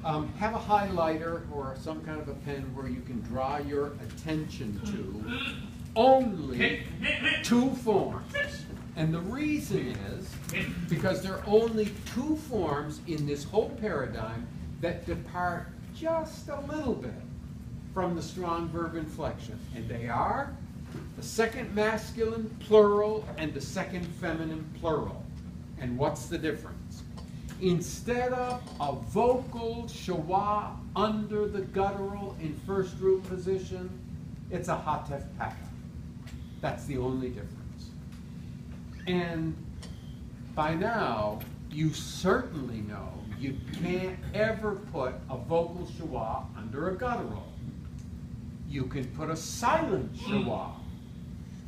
Have a highlighter or some kind of a pen where you can draw your attention to only two forms. And the reason is because there are only two forms in this whole paradigm that depart just a little bit from the strong verb inflection. And they are the second masculine plural and the second feminine plural. And what's the difference? Instead of a vocal schwa under the guttural in first root position, it's a hatef paka. That's the only difference. And by now, you certainly know you can't ever put a vocal schwa under a guttural. You can put a silent schwa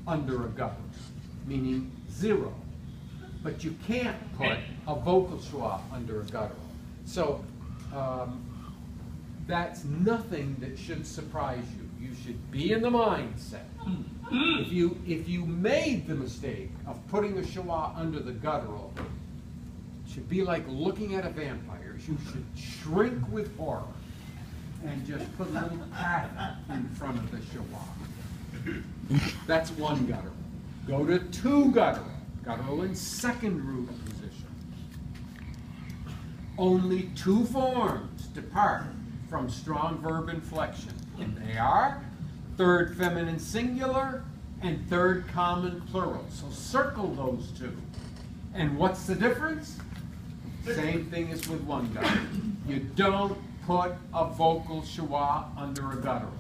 under a guttural, meaning zero. But you can't put a vocal schwa under a guttural. So that's nothing that should surprise you. You should be in the mindset. If you made the mistake of putting a schwa under the guttural, it should be like looking at a vampire. You should shrink with horror and just put a little pattern in front of the schwa. That's one guttural. Go to two guttural. Guttural in second root position. Only two forms depart from strong verb inflection, and they are third feminine singular and third common plural. So circle those two. And what's the difference? Same thing as with one guttural. You don't put a vocal schwa under a guttural.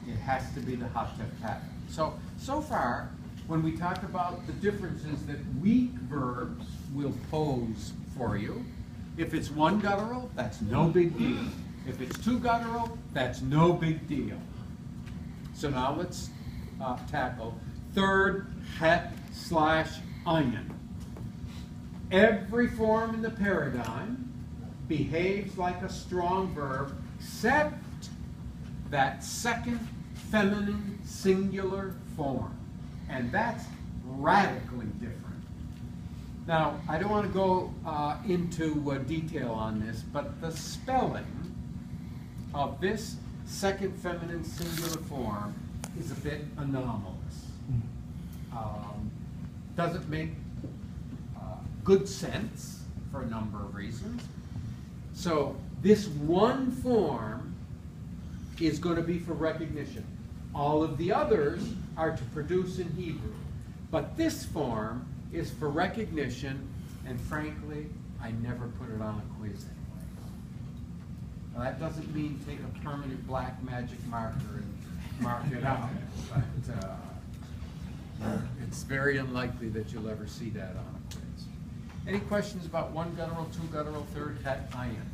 It has to be the hatef paka. So far, when we talk about the differences that weak verbs will pose for you, if it's one guttural, that's no big deal. If it's two guttural, that's no big deal. So now let's tackle third het / ayin. Every form in the paradigm behaves like a strong verb, except that second feminine singular form. And that's radically different. Now, I don't want to go into detail on this, but the spelling of this second feminine singular form is a bit anomalous. Doesn't make good sense for a number of reasons. So this one form is going to be for recognition. All of the others are to produce in Hebrew. But this form is for recognition, and frankly, I never put it on a quiz anyway. Now, that doesn't mean take a permanent black magic marker and mark it out, but it's very unlikely that you'll ever see that on a quiz. Any questions about one guttural, two guttural, third het ayin?